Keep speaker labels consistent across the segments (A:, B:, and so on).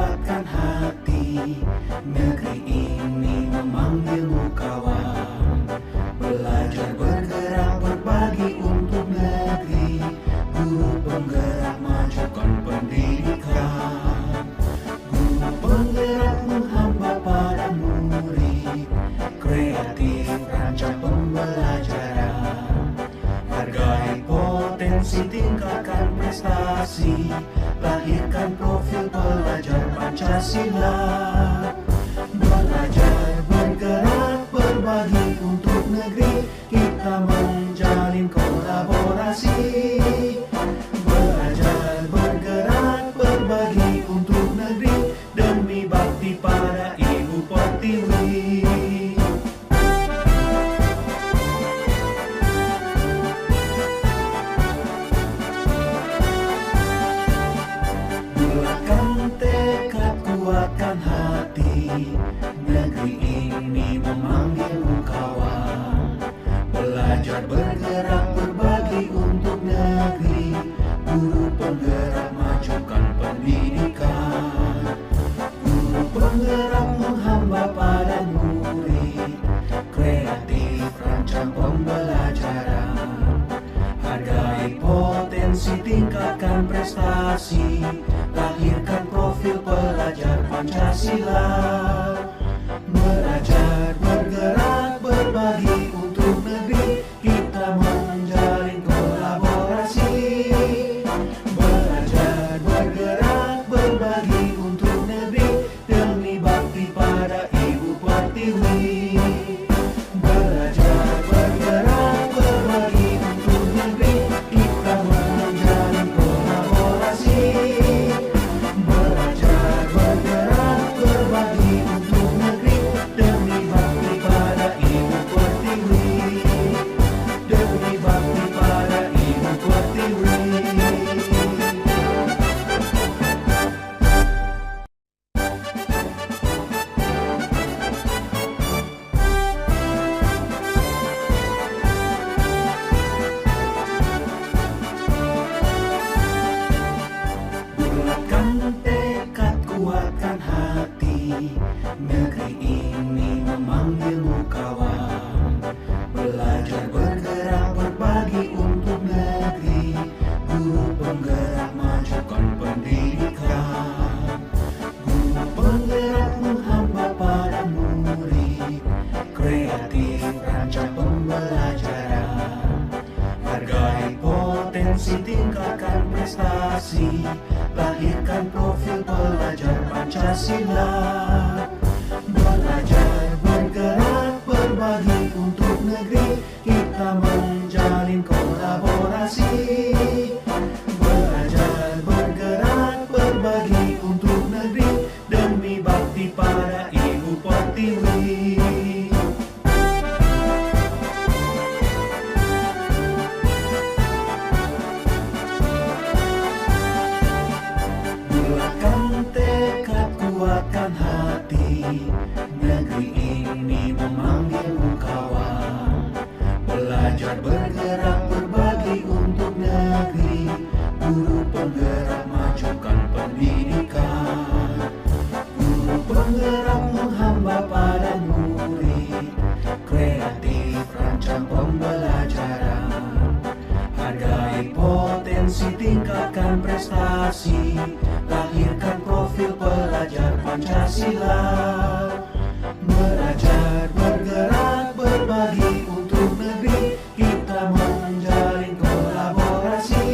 A: kuatkan hati. Negeri ini memanggilmu kawan. Belajar bergerak berbagi untuk negeri. Guru penggerak majukan pendidikan. Guru penggerak menghamba pada murid. Kreatif rancang pembelajaran. Hargai potensi, tingkatkan prestasi. Lahirkan profil pelajar Pancasila. Belajar bergerak berbagi untuk negeri. Kita menjalin kolaborasi. Belajar bergerak berbagi untuk negeri. Demi bakti pada Ibu Pertiwi. Bulatkan tekad, kuatkan hati. Negeri ini memanggilmu kawan. Belajar bergerak berbagi untuk negeri. Guru penggerak majukan pendidikan. Guru penggerak menghamba pada murid. Kreatif rancang pembelajaran. Hargai potensi, tingkatkan prestasi. Lahirkan profil pelajar Pancasila. Belajar bergerak berbagi untuk negeri. Kita menjalin kolaborasi. Belajar bergerak berbagi untuk negeri. Demi bakti pada Ibu Pertiwi. Belajar bergerak berbagi untuk negeri. Kita menjalin kolaborasi. Belajar bergerak berbagi untuk negeri. Demi bakti pada Ibu Pertiwi. Demi bakti pada Ibu Pertiwi. Bulatkan tekad, kuatkan hati. Negeri ini memanggilmu kawan. Belajar bergerak berbagi untuk negeri. Guru penggerak majukan pendidikan. Guru penggerak menghamba pada murid. Kreatif rancang pembelajaran. Hargai potensi, tingkatkan prestasi. Lahirkan profil pelajar Pancasila. Belajar bergerak berbagi untuk negeri. Kita menjalin kolaborasi. Belajar bergerak berbagi untuk negeri. Demi bakti pada Ibu Pertiwi. Bulatkan tekad, kuatkan hati. Negeri ini memanggilmu kawan. Belajar bergerak berbagi untuk negeri. Guru penggerak majukan pendidikan. Guru penggerak menghamba pada murid. Kreatif rancang pembelajaran. Hargai potensi, tingkatkan prestasi. Lahirkan profil pelajar Pancasila. Belajar bergerak berbagi untuk negeri. Kita menjalin kolaborasi.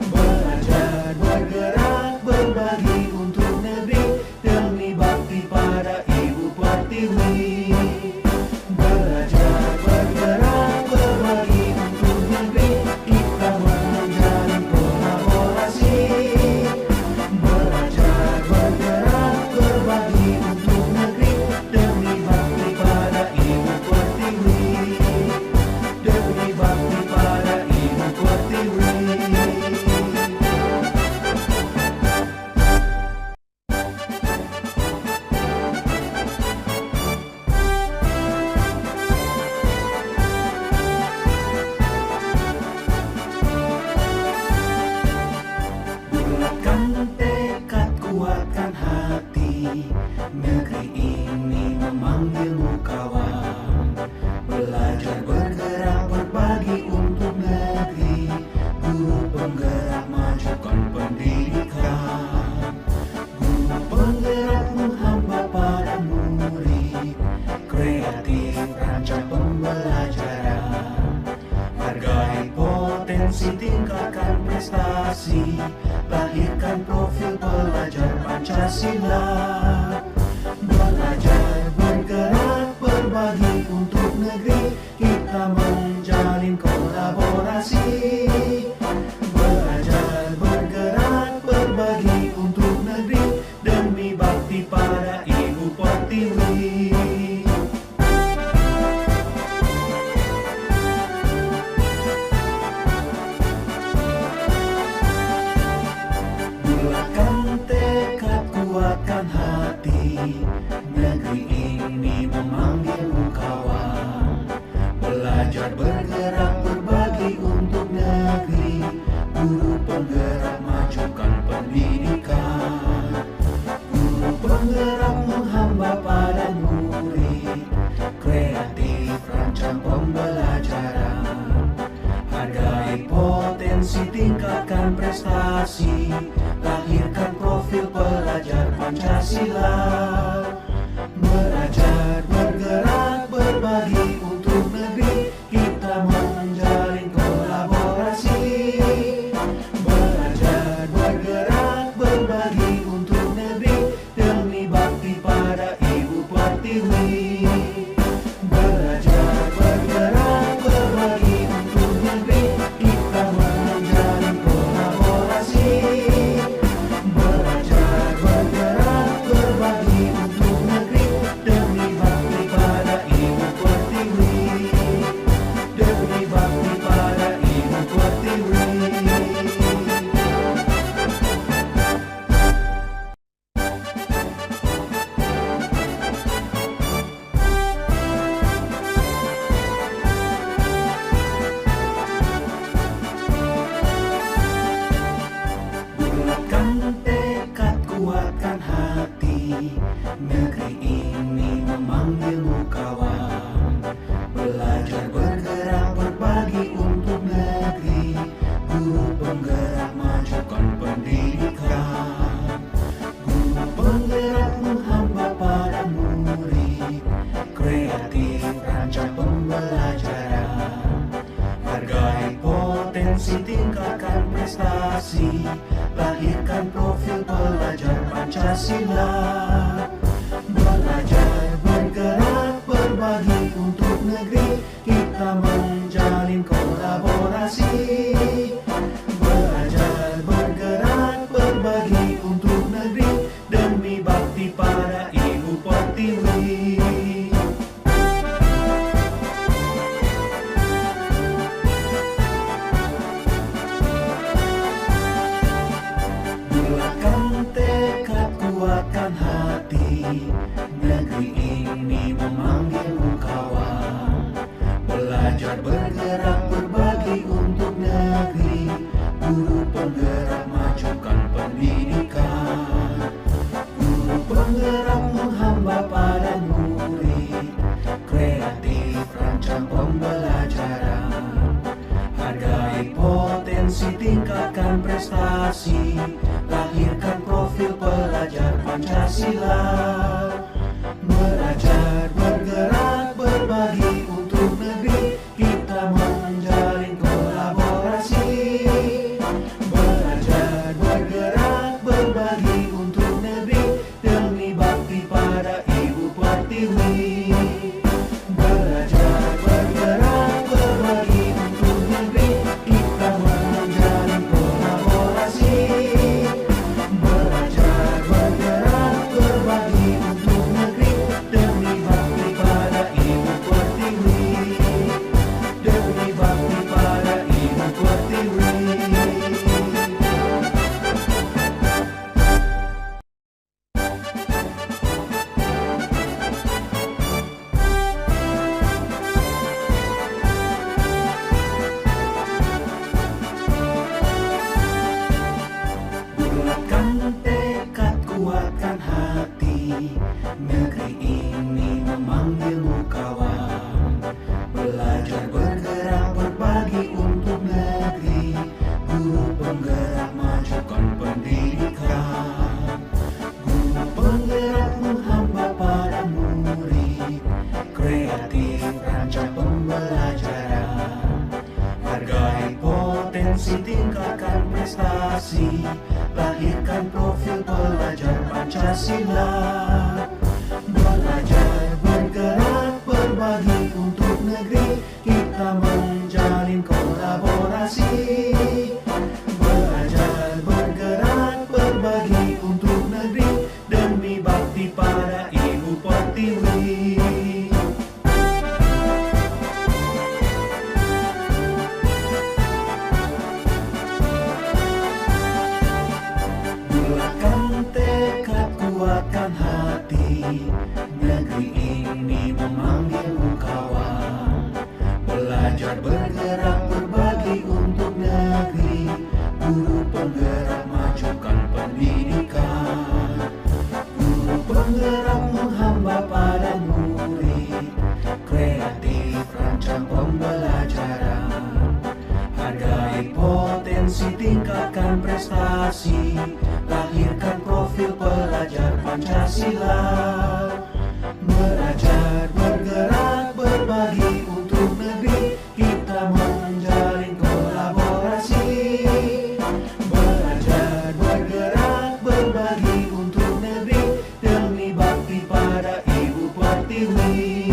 A: Belajar bergerak berbagi untuk negeri. Demi bakti pada Ibu Pertiwi. Belajar bergerak berbagi untuk negeri. Kita menjalin kolaborasi. Belajar bergerak berbagi untuk Negeri ini memanggilmu kawan. Belajar bergerak berbagi untuk negeri. Guru penggerak majukan pendidikan. Guru penggerak menghamba pada murid. Kreatif rancang pembelajaran. Hargai potensi, tingkatkan prestasi. Lahirkan profil pelajar Pancasila. Belajar bergerak berbagi untuk negeri. Kita menjalin kolaborasi. Belajar bergerak berbagi untuk negeri. Demi bakti pada Ibu Pertiwi. Bulatkan tekad, kuatkan hati. Negeri ini memanggilmu kawan. Belajar bergerak berbagi untuk negeri. Guru penggerak majukan pendidikan. Guru penggerak menghamba pada murid. Kreatif rancang pembelajaran. Hargai potensi, tingkatkan prestasi. Lahirkan profil pelajar Pancasila. Belajar bergerak berbagi untuk negeri. Kita menjalin kolaborasi. Belajar bergerak berbagi untuk negeri. Demi bakti pada Ibu Pertiwi. Belajar bergerak berbagi untuk negeri. Kita menjalin kolaborasi. Belajar bergerak berbagi untuk negeri. Demi bakti pada Ibu Pertiwi. Demi bakti pada Ibu Pertiwi. Bulatkan tekad, kuatkan hati. Negeri ini memanggilmu kawan. Belajar bergerak berbagi untuk negeri. Guru penggerak majukan pendidikan. Guru penggerak menghamba pada murid. Kreatif rancang pembelajaran. Hargai potensi, tingkatkan prestasi. Lahirkan profil pelajar Pancasila. Belajar bergerak berbagi untuk negeri. Kita menjalin kolaborasi. Belajar bergerak berbagi untuk negeri. Demi bakti pada Ibu Pertiwi. Bulatkan tekad, kuatkan hati. Negeri ini memanggilmu kawan. Belajar bergerak berbagi untuk negeri. Guru penggerak majukan pendidikan. Guru penggerak menghamba pada murid. Kreatif rancang pembelajaran. Hargai potensi, tingkatkan prestasi. Lahirkan profil pelajar Pancasila. Belajar bergerak berbagi untuk negeri. Kita menjalin kolaborasi. Belajar bergerak berbagi untuk negeri. Demi bakti pada Ibu Pertiwi. Belajar bergerak berbagi untuk negeri. Kita menjalin kolaborasi. Belajar bergerak berbagi untuk Pancasila. Belajar, bergerak, berbagi untuk negeri, kita menjalin kolaborasi. Belajar, bergerak, berbagi untuk negeri, demi bakti pada Ibu Pertiwi. Bulatkan tekad, kuatkan hati, negeri ini memanggilmu kawan. Belajar, bergerak, berbagi untuk negeri, guru penggerak majukan pendidikan. Guru penggerak menghamba pada murid, kreatif rancang pembelajaran. Hargai potensi, tingkatkan prestasi, lahirkan profil pelajar Pancasila. Belajar, bergerak, berbagi untuk negeri, kita menjalin kolaborasi. Belajar, bergerak, berbagi untuk negeri, demi bakti pada Ibu Pertiwi.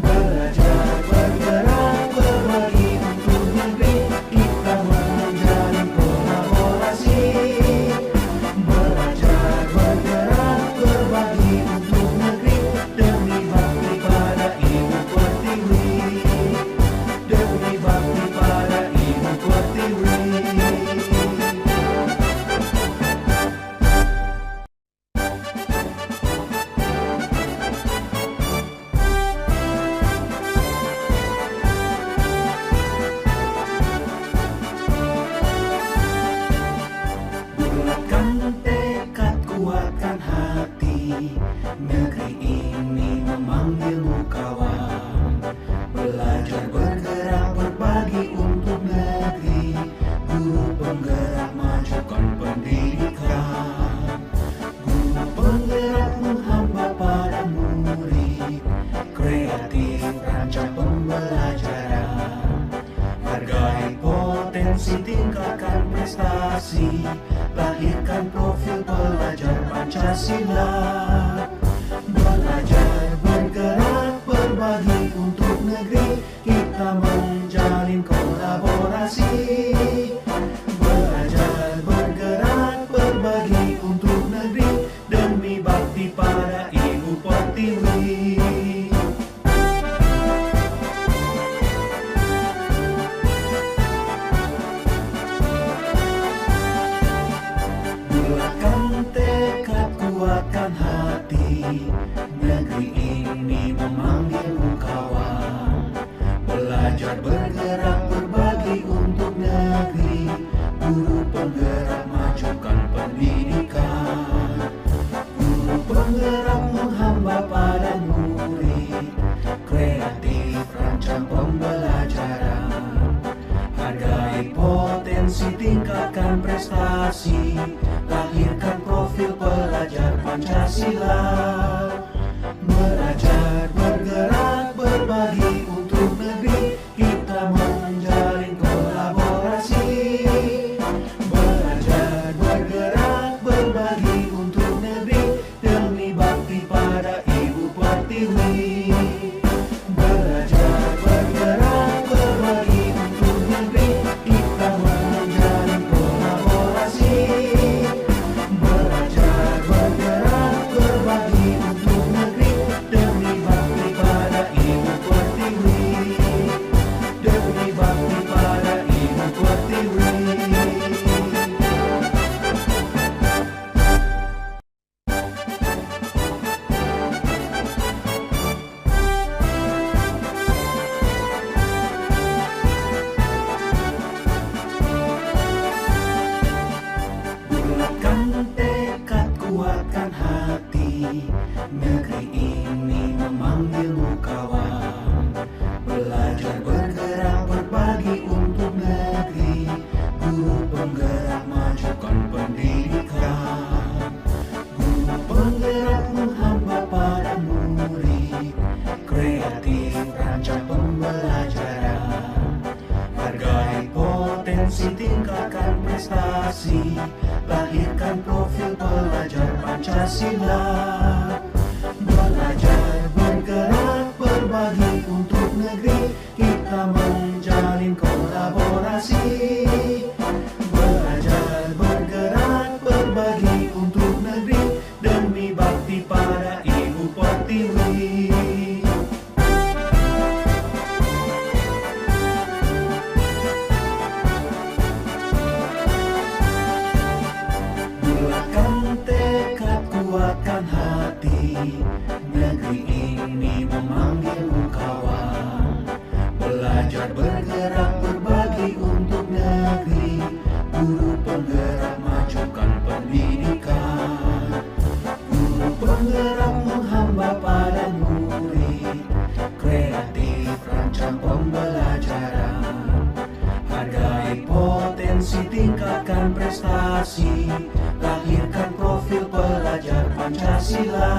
A: Belajar, bergerak, berbagi untuk negeri, kita menjalin kolaborasi. Belajar, bergerak, berbagi untuk negeri, demi bakti pada Ibu Pertiwi. Demi bakti pada Ibu Pertiwi. Bulatkan tekad, kuatkan hati, negeri ini memanggilmu kawan. Belajar, bergerak, berbagi untuk negeri, guru penggerak majukan pendidikan. Guru penggerak menghamba pada murid, kreatif rancang pembelajaran. Hargai potensi, tingkatkan prestasi, lahirkan profil pelajar Pancasila. Belajar, bergerak, berbagi untuk negeri, kita menjalin kolaborasi. Belajar, bergerak, berbagi untuk negeri, demi bakti pada Ibu Pertiwi. Bulatkan tekad, kuatkan hati, negeri ini memanggilmu kawan. Belajar, bergerak, berbagi untuk negeri, guru penggerak majukan pendidikan. Guru penggerak menghamba pada murid, kreatif rancang pembelajaran. Hargai potensi, tingkatkan prestasi, lahirkan profil pelajar Pancasila. Belajar, bergerak, berbagi untuk negeri, kita menjalin kolaborasi. Belajar, bergerak, berbagi untuk negeri, demi bakti pada Ibu Pertiwi. Belajar, bergerak, berbagi untuk negeri, kita menjalin kolaborasi. Belajar, bergerak, berbagi untuk negeri, demi bakti pada Ibu Pertiwi. Demi bakti pada Ibu Pertiwi. Bulatkan tekad, kuatkan hati, negeri ini memanggilmu kawan. Belajar, bergerak, berbagi untuk negeri, guru penggerak majukan pendidikan. Guru penggerak menghamba pada murid, kreatif rancang pembelajaran. Hargai potensi, tingkatkan prestasi, lahirkan profil pelajar Pancasila. Pancasila. Belajar, bergerak, berbagi untuk negeri, kita menjalin kolaborasi. Belajar, bergerak, berbagi untuk negeri, demi bakti pada Ibu Pertiwi. Bulatkan tekad, kuatkan hati, negeri ini memanggilmu kawan. Belajar, bergerak, berbagi untuk negeri, guru penggerak majukan pendidikan. Guru penggerak menghamba pada murid, kreatif rancang pembelajaran. Hargai potensi, tingkatkan prestasi, lahirkan profil pelajar Pancasila.